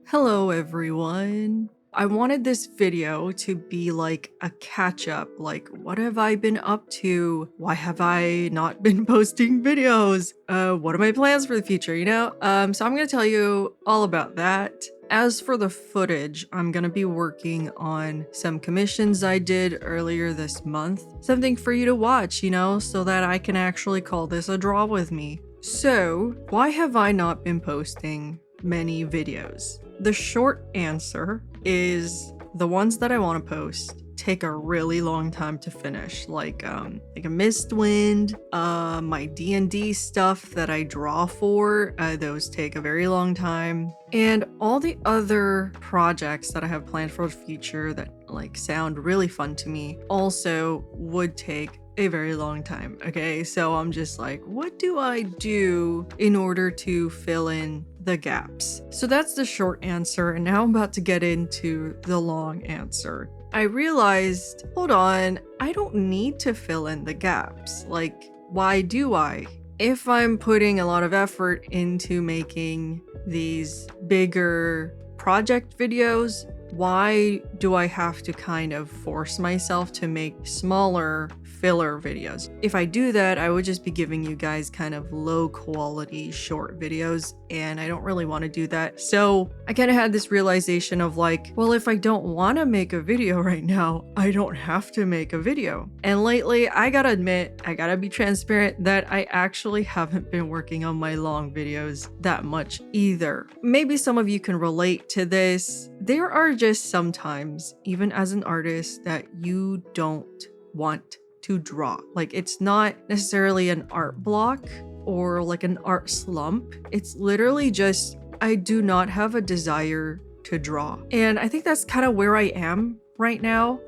Hello everyone. I wanted this video to be like a catch up, like what have I been up to? Why have I not been posting videos? What are my plans for the future, So I'm gonna tell you all about that. As for the footage, I'm gonna be working on some commissions I did earlier this month. Something for you to watch, so that I can actually call this a draw with me. So, why have I not been posting many videos? The short answer is the ones that I want to post take a really long time to finish, like a Mistwind, my D&D stuff that I draw for, those take a very long time, and all the other projects that I have planned for the future that sound really fun to me also would take a very long time. Okay, so I'm just like, what do I do in order to fill in the gaps? So that's the short answer, and now I'm about to get into the long answer. I realized, hold on, I don't need to fill in the gaps. Like, why do I? If I'm putting a lot of effort into making these bigger project videos, why do I have to kind of force myself to make smaller filler videos? If I do that, I would just be giving you guys kind of low quality short videos, and I don't really want to do that. So I kind of had this realization of like, well, if I don't want to make a video right now, I don't have to make a video. And lately, I gotta admit, I gotta be transparent that I actually haven't been working on my long videos that much either. Maybe some of you can relate to this. There are just sometimes, even as an artist, that you don't want to draw. Like, it's not necessarily an art block or like an art slump. It's literally just, I do not have a desire to draw. And I think that's kind of where I am right now.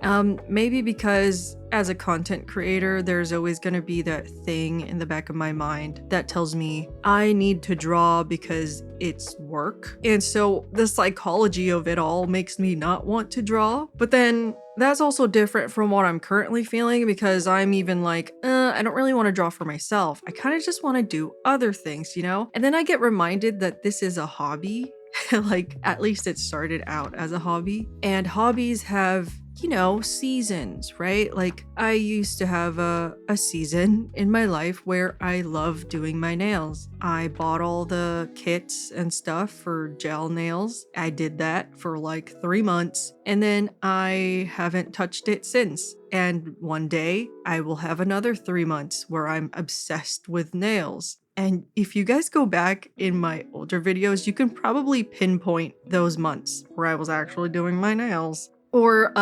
Maybe because as a content creator, there's always going to be that thing in the back of my mind that tells me I need to draw because it's work. And so the psychology of it all makes me not want to draw. But then that's also different from what I'm currently feeling, because I'm even like, I don't really want to draw for myself. I kind of just want to do other things, And then I get reminded that this is a hobby. Like, at least it started out as a hobby, and hobbies have seasons, right? Like, I used to have a season in my life where I loved doing my nails. I bought all the kits and stuff for gel nails. I did that for like 3 months, and then I haven't touched it since. And one day I will have another 3 months where I'm obsessed with nails. And if you guys go back in my older videos, you can probably pinpoint those months where I was actually doing my nails. Or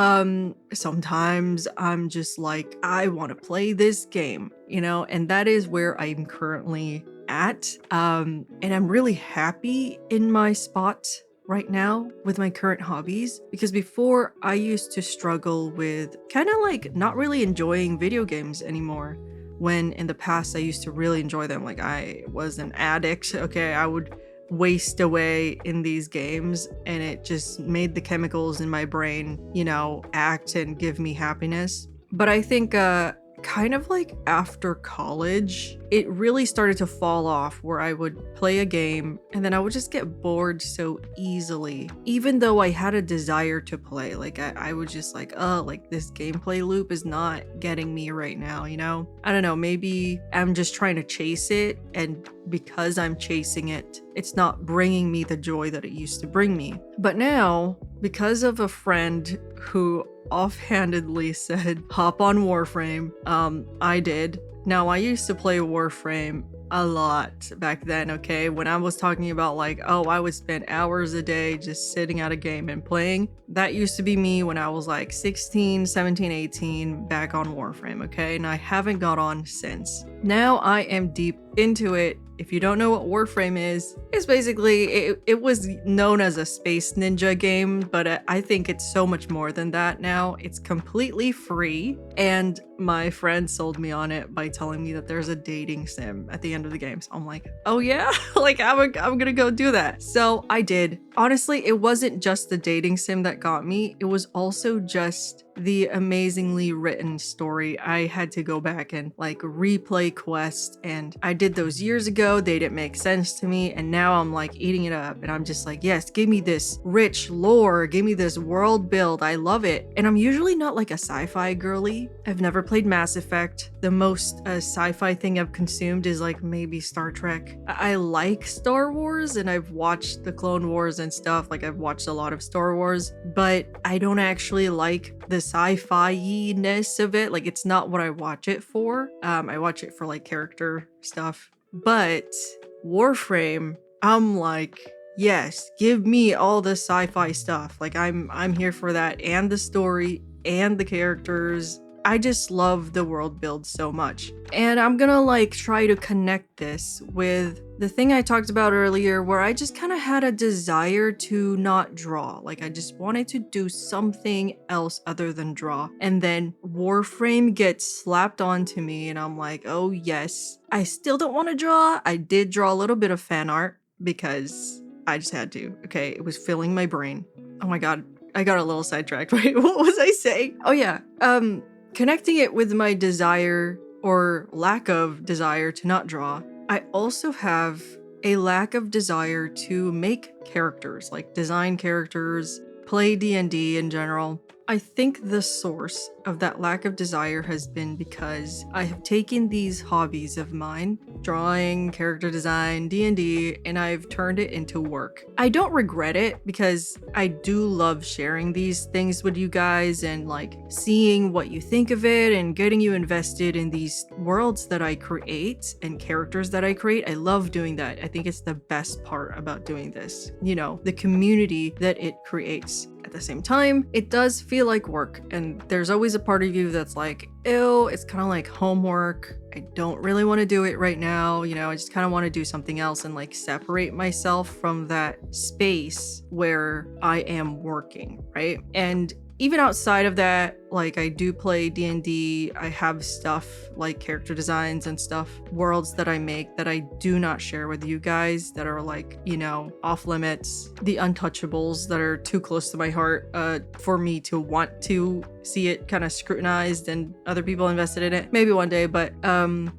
sometimes I'm just like, I want to play this game, and that is where I'm currently at. And I'm really happy in my spot right now with my current hobbies, because before I used to struggle with kind of like not really enjoying video games anymore, when in the past I used to really enjoy them. Like, I was an addict. Okay, I would waste away in these games, and it just made the chemicals in my brain, act and give me happiness. But I think kind of like after college, it really started to fall off, where I would play a game and then I would just get bored so easily, even though I had a desire to play. Like, I would just like, oh, like this gameplay loop is not getting me right now, I don't know, maybe I'm just trying to chase it, and because I'm chasing it, it's not bringing me the joy that it used to bring me. But now, because of a friend who offhandedly said, hop on Warframe, I did. Now, I used to play Warframe a lot back then, okay? When I was talking about like, oh, I would spend hours a day just sitting at a game and playing, that used to be me when I was like 16, 17, 18, back on Warframe, okay? And I haven't got on since. Now I am deep into it. If you don't know what Warframe is, it's basically, it was known as a space ninja game, but I think it's so much more than that now. It's completely free, and my friend sold me on it by telling me that there's a dating sim at the end of the game. So I'm like, oh yeah? Like, I'm gonna go do that. So I did. Honestly, it wasn't just the dating sim that got me. It was also just the amazingly written story. I had to go back and like replay quests, and I did those years ago. They didn't make sense to me, and now I'm like eating it up and I'm just like, yes, give me this rich lore, give me this world build. I love it. And I'm usually not like a sci-fi girly. I've never played Mass Effect. The most sci-fi thing I've consumed is like maybe Star Trek. I like Star Wars and I've watched the Clone Wars and stuff. Like I've watched a lot of Star Wars, but I don't actually like the sci-fi-ness of it. Like it's not what I watch it for. I watch it for like character stuff. But Warframe, I'm like, yes, give me all the sci-fi stuff. Like I'm here for that, and the story and the characters. I just love the world build so much. And I'm gonna like try to connect this with the thing I talked about earlier, where I just kind of had a desire to not draw. Like I just wanted to do something else other than draw. And then Warframe gets slapped onto me and I'm like, oh yes, I still don't want to draw. I did draw a little bit of fan art because I just had to. Okay, it was filling my brain. Oh my god, I got a little sidetracked. Wait, what was I saying? Oh yeah, connecting it with my desire or lack of desire to not draw, I also have a lack of desire to make characters, like design characters, play D&D in general. I think the source of that lack of desire has been because I have taken these hobbies of mine, drawing, character design, D&D, and I've turned it into work. I don't regret it because I do love sharing these things with you guys and like seeing what you think of it and getting you invested in these worlds that I create and characters that I create. I love doing that. I think it's the best part about doing this. You know, the community that it creates. At the same time, it does feel like work, and there's always a part of you that's like, ew, it's kind of like homework. I don't really want to do it right now. You know, I just kind of want to do something else and like separate myself from that space where I am working, right? And even outside of that, like I do play D&D, I have stuff like character designs and stuff, worlds that I make that I do not share with you guys that are like, you know, off limits, the untouchables that are too close to my heart for me to want to see it kind of scrutinized and other people invested in it. Maybe one day, but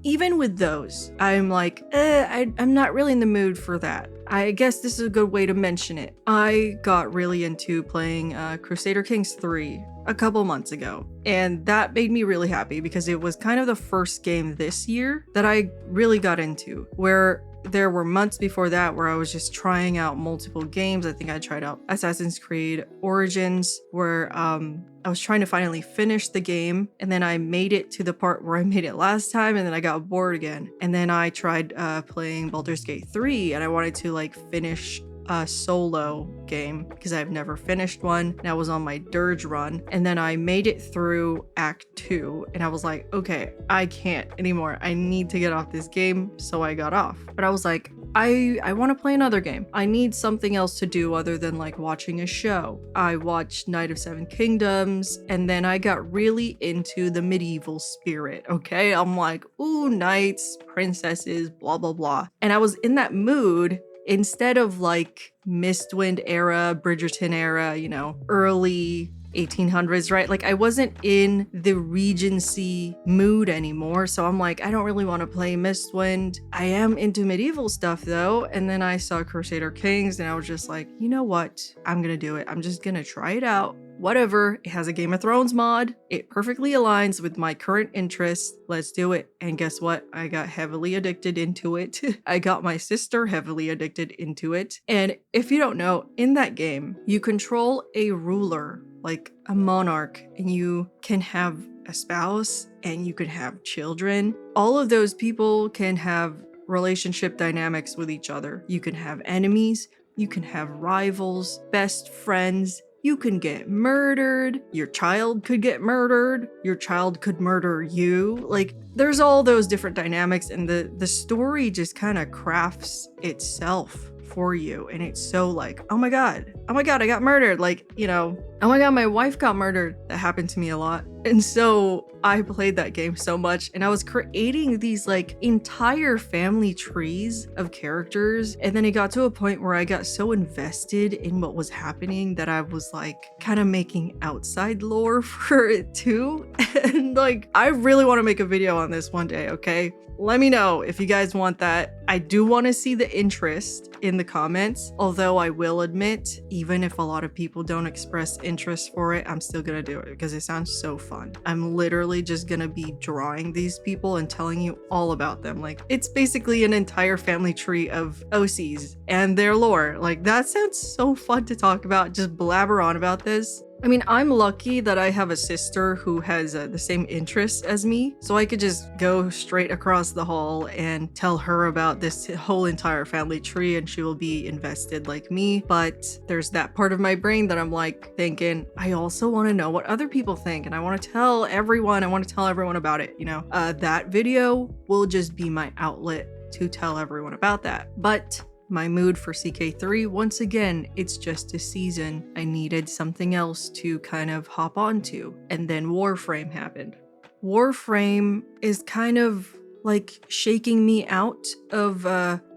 even with those, I'm like, I'm not really in the mood for that. I guess this is a good way to mention it. I got really into playing Crusader Kings 3 a couple months ago, and that made me really happy because it was kind of the first game this year that I really got into, where there were months before that where I was just trying out multiple games. I think I tried out Assassin's Creed Origins, where I was trying to finally finish the game, and then I made it to the part where I made it last time, and then I got bored again. And then I tried playing Baldur's Gate 3, and I wanted to like finish a solo game because I've never finished one, and I was on my dirge run, and then I made it through Act 2, and I was like, okay, I can't anymore. I need to get off this game, so I got off. But I was like, I want to play another game. I need something else to do other than like watching a show. I watched Knight of Seven Kingdoms, and then I got really into the medieval spirit, okay? I'm like, ooh, knights, princesses, blah, blah, blah. And I was in that mood. Instead of like Mistwind era, Bridgerton era, you know, early 1800s, right? Like I wasn't in the Regency mood anymore. So I'm like, I don't really want to play Mistwind. I am into medieval stuff though. And then I saw Crusader Kings and I was just like, you know what? I'm going to do it. I'm just going to try it out. Whatever, it has a Game of Thrones mod. It perfectly aligns with my current interests. Let's do it. And guess what? I got heavily addicted into it. I got my sister heavily addicted into it. And if you don't know, in that game, you control a ruler, like a monarch, and you can have a spouse and you can have children. All of those people can have relationship dynamics with each other. You can have enemies, you can have rivals, best friends. You can get murdered, your child could get murdered, your child could murder you. Like, there's all those different dynamics, and the story just kind of crafts itself for you. And it's so like, oh my god, I got murdered. Like, you know, oh my god, my wife got murdered. That happened to me a lot. And so I played that game so much, and I was creating these like entire family trees of characters. And then it got to a point where I got so invested in what was happening that I was like kind of making outside lore for it too. And like, I really want to make a video on this one day, okay? Let me know if you guys want that. I do want to see the interest in the comments, although I will admit, even if a lot of people don't express interest for it, I'm still gonna do it because it sounds so fun. I'm literally just gonna be drawing these people and telling you all about them. Like, it's basically an entire family tree of OCs and their lore. Like, that sounds so fun to talk about, just blabber on about this. I mean, I'm lucky that I have a sister who has the same interests as me, so I could just go straight across the hall and tell her about this whole entire family tree and she will be invested like me. But there's that part of my brain that I'm like thinking, I also want to know what other people think and I want to tell everyone, about it, you know? That video will just be my outlet to tell everyone about that. But my mood for CK3, once again, it's just a season. I needed something else to kind of hop onto. And then Warframe happened. Warframe is kind of like shaking me out of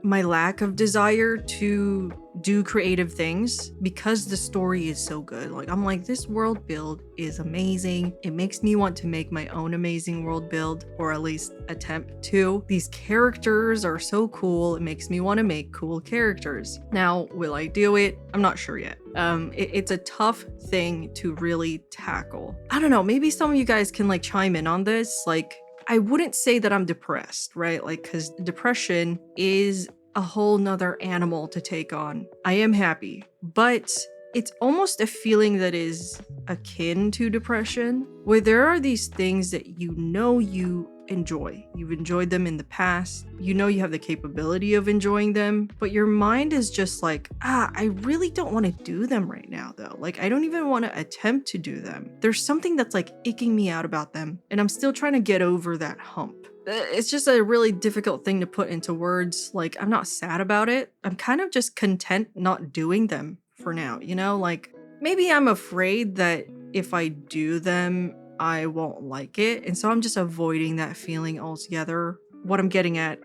my lack of desire to do creative things because the story is so good. Like, I'm like, this world build is amazing. It makes me want to make my own amazing world build, or at least attempt to. These characters are so cool. It makes me want to make cool characters. Now, will I do it? I'm not sure yet. It's a tough thing to really tackle. I don't know, maybe some of you guys can like chime in on this. Like, I wouldn't say that I'm depressed, right? Like, because depression is a whole nother animal to take on. I am happy, but it's almost a feeling that is akin to depression, where there are these things that you know you enjoy. You've enjoyed them in the past. You know you have the capability of enjoying them, but your mind is just like, I really don't want to do them right now though. Like, I don't even want to attempt to do them. There's something that's like icking me out about them, and I'm still trying to get over that hump. It's just a really difficult thing to put into words. Like, I'm not sad about it. I'm kind of just content not doing them for now, you know? Like, maybe I'm afraid that if I do them, I won't like it. And so I'm just avoiding that feeling altogether. What I'm getting at,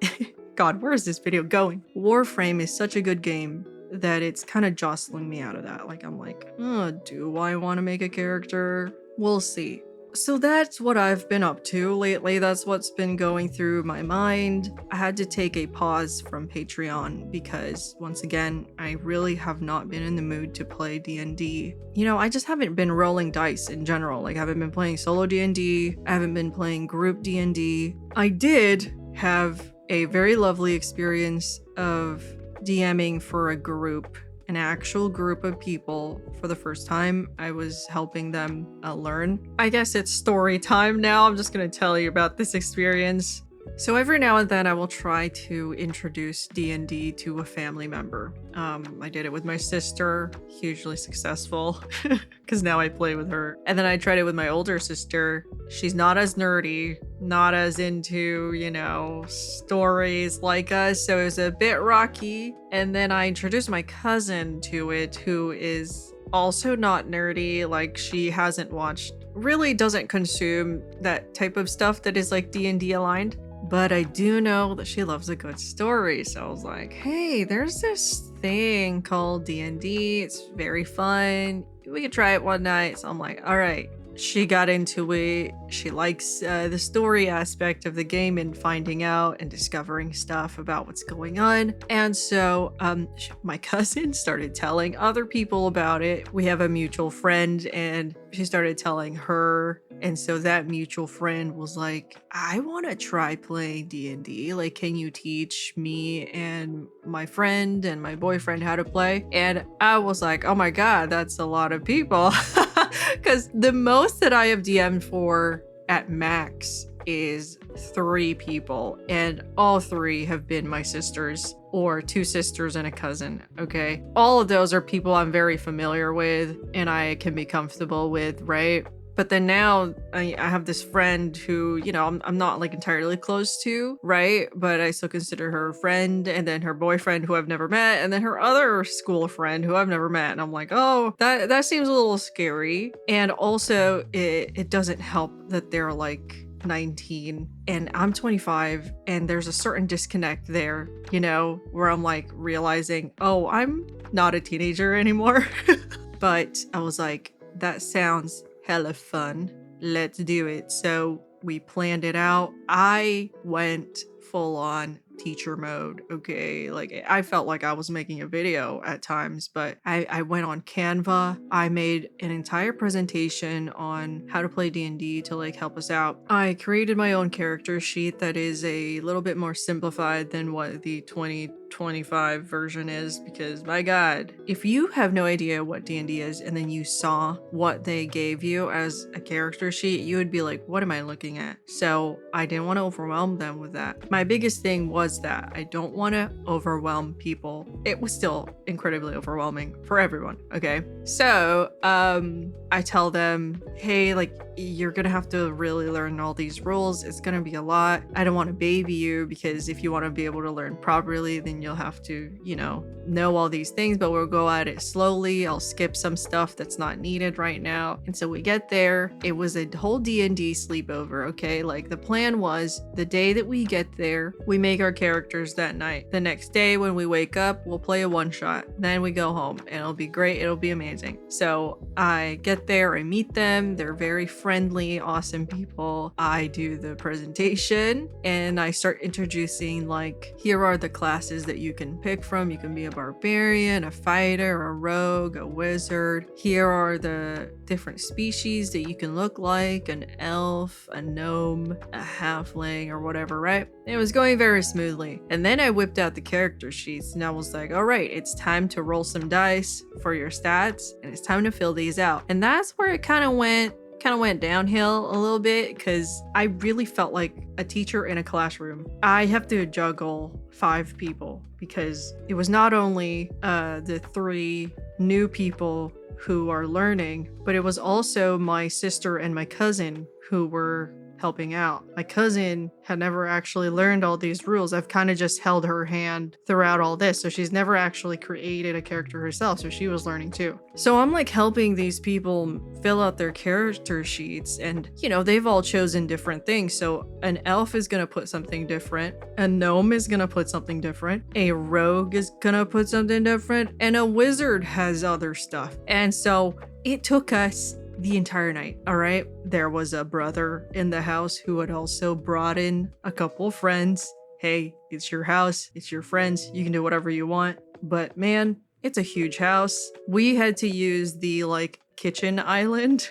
God, where is this video going? Warframe is such a good game that it's kind of jostling me out of that. Like, I'm like, oh, do I want to make a character? We'll see. So that's what I've been up to lately. That's what's been going through my mind. I had to take a pause from Patreon because, once again, I really have not been in the mood to play D&D. You know, I just haven't been rolling dice in general. Like, I haven't been playing solo D&D. I haven't been playing group D&D. I did have a very lovely experience of DMing for a group, an actual group of people for the first time. I was helping them learn. I guess it's story time now. I'm just gonna tell you about this experience. So every now and then I will try to introduce D&D to a family member. I did it with my sister, hugely successful, because now I play with her. And then I tried it with my older sister. She's not as nerdy, not as into, you know, stories like us, so it was a bit rocky. And then I introduced my cousin to it, who is also not nerdy. Like, she hasn't watched, really doesn't consume that type of stuff that is like D&D aligned. But I do know that she loves a good story. So I was like, hey, there's this thing called D&D. It's very fun. We could try it one night. So I'm like, all right. She got into it. She likes the story aspect of the game and finding out and discovering stuff about what's going on. And so my cousin started telling other people about it. We have a mutual friend and she started telling her. And so that mutual friend was like, I want to try playing D&D. Like, can you teach me and my friend and my boyfriend how to play? And I was like, oh my God, that's a lot of people. Because the most that I have DM'd for at max is 3 people, and all 3 have been my sisters, or 2 sisters and a cousin, okay? All of those are people I'm very familiar with and I can be comfortable with, right? But then now I have this friend who, you know, I'm not like entirely close to, right? But I still consider her a friend, and then her boyfriend who I've never met, and then her other school friend who I've never met. And I'm like, oh, that seems a little scary. And also it doesn't help that they're like 19 and I'm 25, and there's a certain disconnect there, you know, where I'm like realizing, oh, I'm not a teenager anymore. But I was like, that sounds hella fun. Let's do it. So we planned it out. I went full on teacher mode, okay? Like I felt like I was making a video at times, but I went on Canva. I made an entire presentation on how to play D&D to like help us out. I created my own character sheet that is a little bit more simplified than what the 2025 version is, because my god, if you have no idea what D&D is and then you saw what they gave you as a character sheet, you would be like, what am I looking at? So I didn't want to overwhelm them with that. My biggest thing was that I don't want to overwhelm people. It was still incredibly overwhelming for everyone, okay? So I tell them, hey, like, you're gonna have to really learn all these rules. It's gonna be a lot. I don't want to baby you, because if you want to be able to learn properly, then you'll have to, know all these things, but we'll go at it slowly. I'll skip some stuff that's not needed right now. And so we get there. It was a whole D&D sleepover, okay? Like the plan was the day that we get there, we make our characters that night. The next day when we wake up, we'll play a one shot. Then we go home and it'll be great. It'll be amazing. So I get there, I meet them. They're very friendly, awesome people. I do the presentation and I start introducing, like, here are the classes that you can pick from. You can be a barbarian, a fighter, a rogue, a wizard. Here are the different species that you can look like: an elf, a gnome, a halfling, or whatever, right? It was going very smoothly. And then I whipped out the character sheets and I was like, all right, it's time to roll some dice for your stats and it's time to fill these out. And that's where it kind of went downhill a little bit, because I really felt like a teacher in a classroom. I have to juggle 5 people because it was not only the 3 new people who are learning, but it was also my sister and my cousin who were helping out. My cousin had never actually learned all these rules. I've kind of just held her hand throughout all this. So she's never actually created a character herself. So she was learning too. So I'm like helping these people fill out their character sheets, and they've all chosen different things. So an elf is going to put something different. A gnome is going to put something different. A rogue is going to put something different. And a wizard has other stuff. And so it took us the entire night. All right. There was a brother in the house who had also brought in a couple friends. Hey, it's your house. It's your friends. You can do whatever you want. But man, it's a huge house. We had to use the kitchen island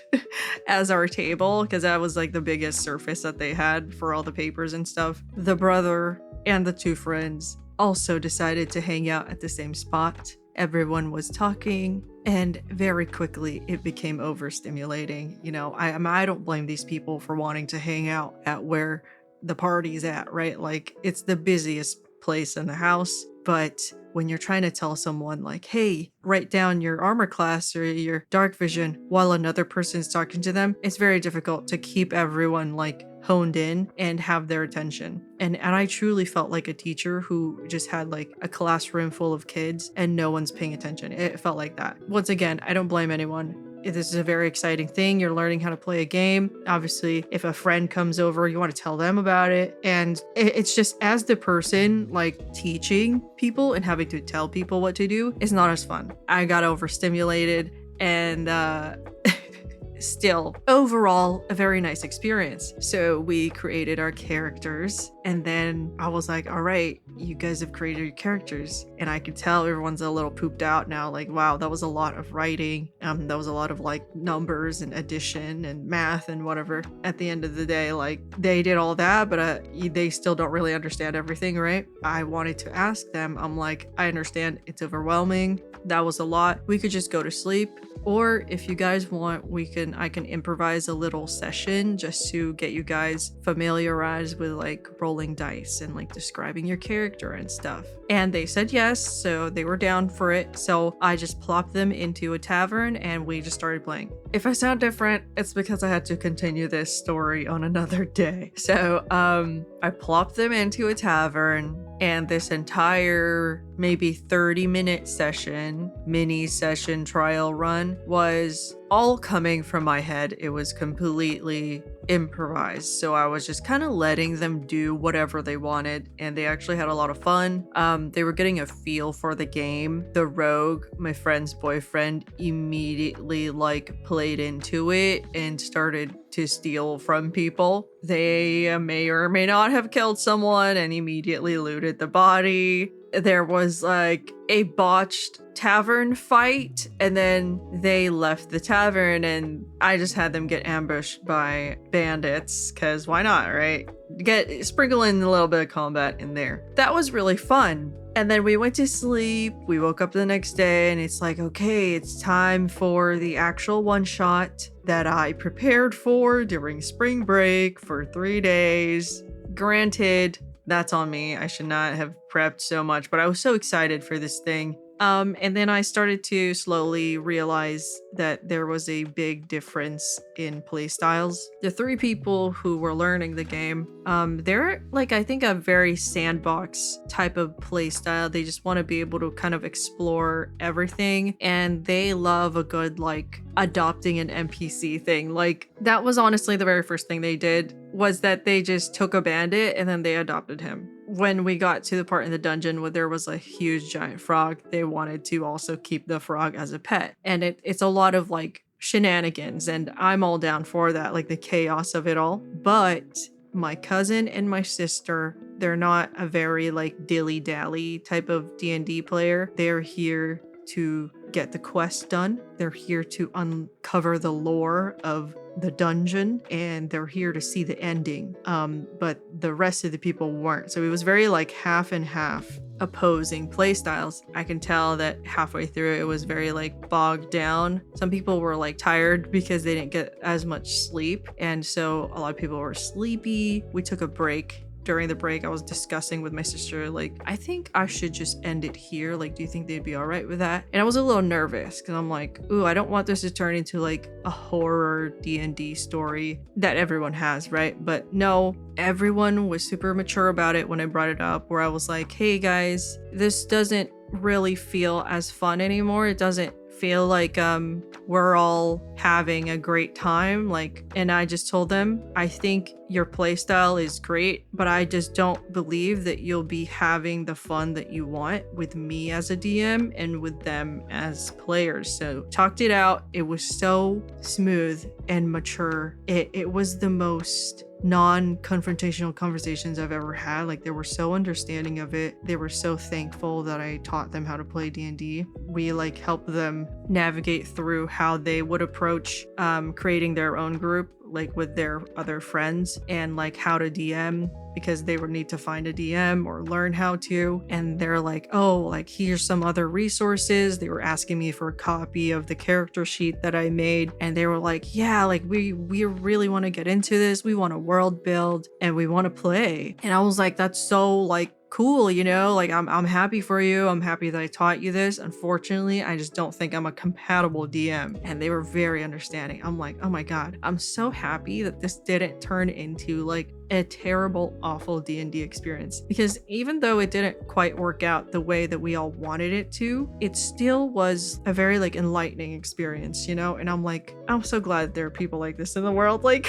as our table because that was like the biggest surface that they had for all the papers and stuff. The brother and the 2 friends also decided to hang out at the same spot. Everyone was talking, and very quickly it became overstimulating. I don't blame these people for wanting to hang out at where the party's at, right? Like, it's the busiest place in the house, but when you're trying to tell someone like, hey, write down your armor class or your dark vision while another person's talking to them, it's very difficult to keep everyone honed in and have their attention. And I truly felt like a teacher who just had a classroom full of kids and no one's paying attention. It felt like that. Once again, I don't blame anyone. This is a very exciting thing. You're learning how to play a game. Obviously, if a friend comes over, you want to tell them about it. And it's just, as the person teaching people and having to tell people what to do is not as fun. I got overstimulated, and still, overall, a very nice experience. So we created our characters, and then I was like, all right, you guys have created your characters. And I could tell everyone's a little pooped out now. Wow, that was a lot of writing. That was a lot of numbers and addition and math and whatever. At the end of the day, they did all that, but they still don't really understand everything, right? I wanted to ask them, I'm like, I understand it's overwhelming. That was a lot. We could just go to sleep. Or if you guys want, I can improvise a little session just to get you guys familiarized with rolling dice and describing your character and stuff. And they said yes, so they were down for it. So I just plopped them into a tavern and we just started playing. If I sound different, it's because I had to continue this story on another day. So I plopped them into a tavern, and this entire maybe 30-minute mini session trial run was all coming from my head. It was completely improvised. So I was just kind of letting them do whatever they wanted, and they actually had a lot of fun. They were getting a feel for the game. The rogue, my friend's boyfriend, immediately played into it and started to steal from people. They may or may not have killed someone and immediately looted the body. There was like a botched tavern fight, and then they left the tavern, and I just had them get ambushed by bandits, because why not, right? Sprinkle in a little bit of combat in there. That was really fun. And then we went to sleep. We woke up the next day and it's like, okay, it's time for the actual one shot that I prepared for during spring break for 3 days. Granted, that's on me. I should not have prepped so much, but I was so excited for this thing. And then I started to slowly realize that there was a big difference in playstyles. The 3 people who were learning the game, they're like, I think, a very sandbox type of playstyle. They just want to be able to kind of explore everything, and they love a good like adopting an NPC thing. Like that was honestly the very first thing they did, was that they just took a bandit and then they adopted him. When we got to the part in the dungeon where there was a huge giant frog, they wanted to also keep the frog as a pet. And it's a lot of like shenanigans, and I'm all down for that, like the chaos of it all. But my cousin and my sister, they're not a very like dilly-dally type of D&D player. They're here to get the quest done. They're here to uncover the lore of the dungeon, and they're here to see the ending. But the rest of the people weren't. So it was very like half and half opposing playstyles. I can tell that halfway through it was very like bogged down. Some people were like tired because they didn't get as much sleep, and so a lot of people were sleepy. We took a break. During the break, I was discussing with my sister, like, I think I should just end it here. Like, do you think they'd be all right with that? And I was a little nervous because I'm like, ooh, I don't want this to turn into like a horror D&D story that everyone has, right? But no, everyone was super mature about it when I brought it up, where I was like, hey guys, this doesn't really feel as fun anymore. It doesn't feel like we're all having a great time. Like, and I just told them, I think your playstyle is great, but I just don't believe that you'll be having the fun that you want with me as a DM and with them as players. So talked it out. It was so smooth and mature. It was the most non-confrontational conversations I've ever had. Like, they were so understanding of it. They were so thankful that I taught them how to play D&D. We like helped them navigate through how they would approach creating their own group, like with their other friends, and like how to DM, because they would need to find a DM or learn how to. And they're like, oh, like here's some other resources. They were asking me for a copy of the character sheet that I made, and they were like, yeah, like we really want to get into this. We want to world build and we want to play. And I was like, that's so like cool, you know, like I'm happy for you. I'm happy that I taught you this. Unfortunately, I just don't think I'm a compatible DM. And they were very understanding. I'm like, oh my God, I'm so happy that this didn't turn into like a terrible, awful D&D experience, because even though it didn't quite work out the way that we all wanted it to, it still was a very like enlightening experience, you know? And I'm like, I'm so glad there are people like this in the world. Like,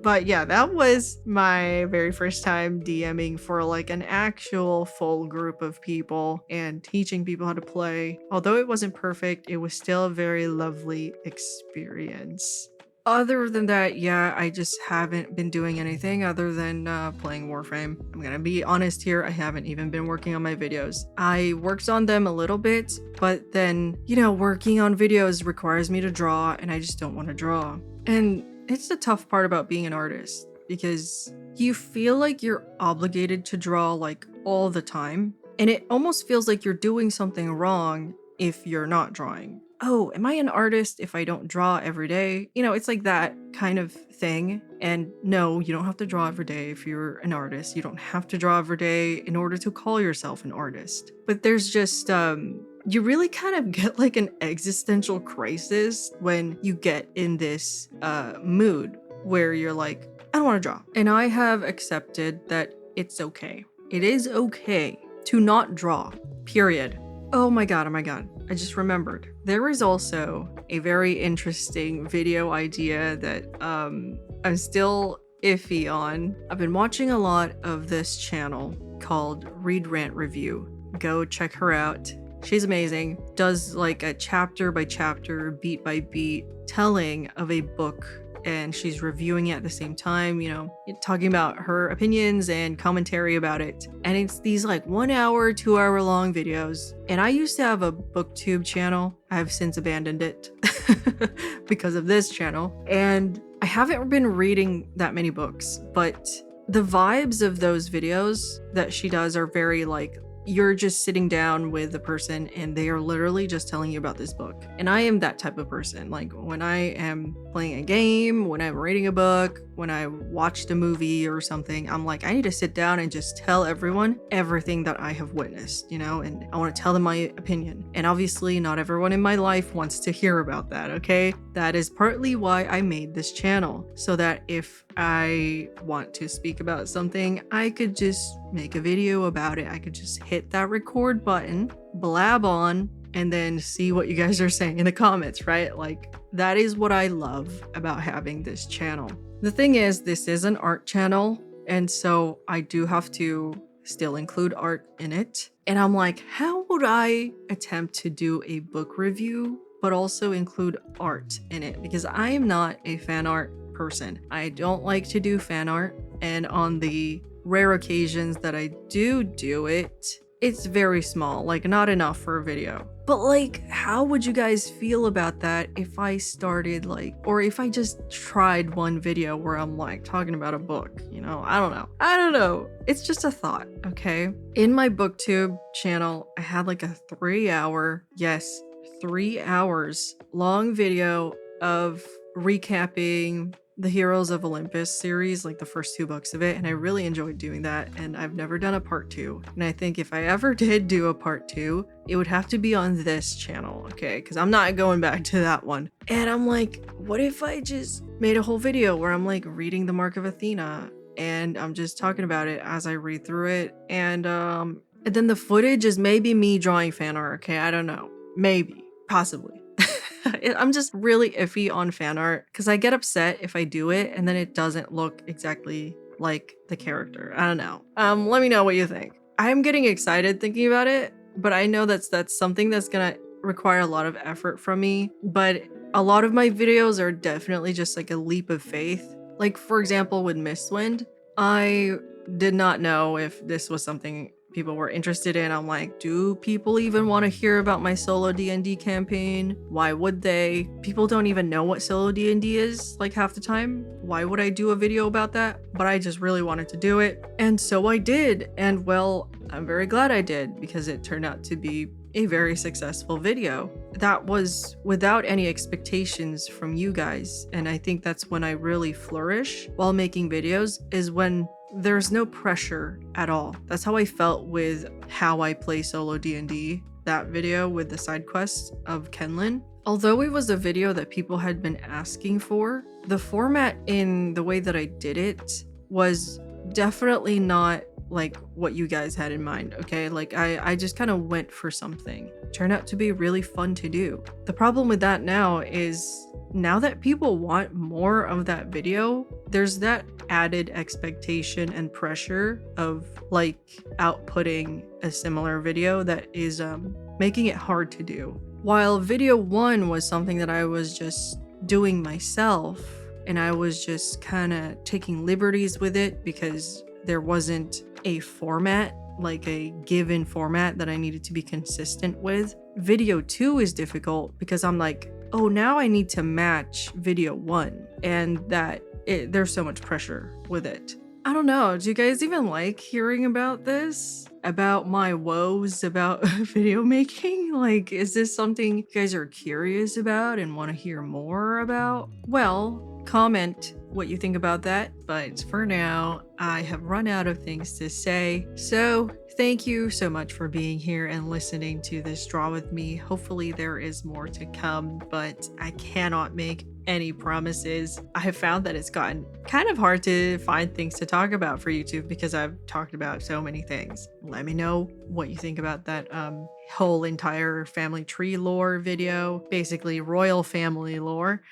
but yeah, that was my very first time DMing for like an actual full group of people and teaching people how to play. Although it wasn't perfect, it was still a very lovely experience. Other than that, yeah, I just haven't been doing anything other than playing Warframe. I'm gonna be honest here, I haven't even been working on my videos. I worked on them a little bit, but then, you know, working on videos requires me to draw, and I just don't want to draw. And it's the tough part about being an artist, because you feel like you're obligated to draw like all the time, and it almost feels like you're doing something wrong if you're not drawing. Oh, am I an artist if I don't draw every day? You know, it's like that kind of thing. And no, you don't have to draw every day if you're an artist. You don't have to draw every day in order to call yourself an artist. But there's just, you really kind of get like an existential crisis when you get in this mood where you're like, I don't want to draw. And I have accepted that it's okay. It is okay to not draw, period. Oh my God, I just remembered. There is also a very interesting video idea that I'm still iffy on. I've been watching a lot of this channel called Read Rant Review. Go check her out. She's amazing. Does like a chapter by chapter, beat by beat telling of a book and she's reviewing it at the same time, you know, talking about her opinions and commentary about it. And it's these like 1 hour, 2 hour long videos. And I used to have a booktube channel. I have since abandoned it because of this channel. And I haven't been reading that many books, but the vibes of those videos that she does are very like, you're just sitting down with the person and they are literally just telling you about this book. And I am that type of person. Like when I am playing a game, when I'm reading a book, when I watched a movie or something, I'm like, I need to sit down and just tell everyone everything that I have witnessed, you know, and I want to tell them my opinion. And obviously not everyone in my life wants to hear about that, okay? That is partly why I made this channel, so that if I want to speak about something, I could just make a video about it. I could just hit that record button, blab on, and then see what you guys are saying in the comments, right? Like, that is what I love about having this channel. The thing is, this is an art channel, and so I do have to still include art in it. And I'm like, how would I attempt to do a book review, but also include art in it? Because I am not a fan art person. I don't like to do fan art, and on the rare occasions that I do it, it's very small, like not enough for a video. But like, how would you guys feel about that if I started like, or if I just tried one video where I'm like talking about a book, you know? I don't know. It's just a thought, okay? In my booktube channel, I had like a 3 hours long video of recapping the Heroes of Olympus series, like the first 2 books of it, and I really enjoyed doing that, and I've never done a part 2. And I think if I ever did do a part 2, it would have to be on this channel, okay? Because I'm not going back to that one. And I'm like, what if I just made a whole video where I'm like reading the Mark of Athena, and I'm just talking about it as I read through it, and then the footage is maybe me drawing fan art, okay? I don't know. Maybe. Possibly. I'm just really iffy on fan art because I get upset if I do it and then it doesn't look exactly like the character. I don't know. Let me know what you think. I'm getting excited thinking about it, but I know that's something that's gonna require a lot of effort from me. But a lot of my videos are definitely just like a leap of faith. Like for example, with Mistwind, I did not know if this was something people were interested in. I'm like, do people even want to hear about my solo D&D campaign? Why would they? People don't even know what solo D&D is like half the time. Why would I do a video about that? But I just really wanted to do it. And so I did. And well, I'm very glad I did because it turned out to be a very successful video. That was without any expectations from you guys. And I think that's when I really flourish while making videos, is when there's no pressure at all. That's how I felt with how I play solo D&D, that video with the side quests of Kenlin. Although it was a video that people had been asking for, the format in the way that I did it was definitely not like what you guys had in mind, okay? Like I just kind of went for something. It turned out to be really fun to do. The problem with that now is, now that people want more of that video, there's that added expectation and pressure of like outputting a similar video that is making it hard to do. While video 1 was something that I was just doing myself, and I was just kind of taking liberties with it because there wasn't a format, like a given format that I needed to be consistent with. Video 2 is difficult because I'm like, oh, now I need to match video 1, and there's so much pressure with it. I don't know, do you guys even like hearing about this? About my woes about video making? Like, is this something you guys are curious about and want to hear more about? Well, comment what you think about that, but for now, I have run out of things to say. So thank you so much for being here and listening to this draw with me. Hopefully there is more to come, but I cannot make any promises. I have found that it's gotten kind of hard to find things to talk about for YouTube because I've talked about so many things. Let me know what you think about that whole entire family tree lore video, basically royal family lore.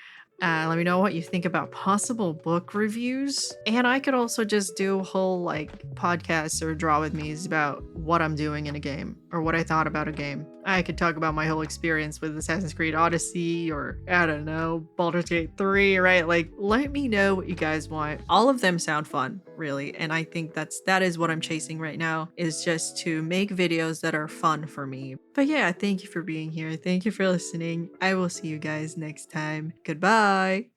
Let me know what you think about possible book reviews. And I could also just do whole like podcasts or draw with me's about what I'm doing in a game or what I thought about a game. I could talk about my whole experience with Assassin's Creed Odyssey or, I don't know, Baldur's Gate 3, right? Like, let me know what you guys want. All of them sound fun, really. And I think that is what I'm chasing right now, is just to make videos that are fun for me. But yeah, thank you for being here. Thank you for listening. I will see you guys next time. Goodbye.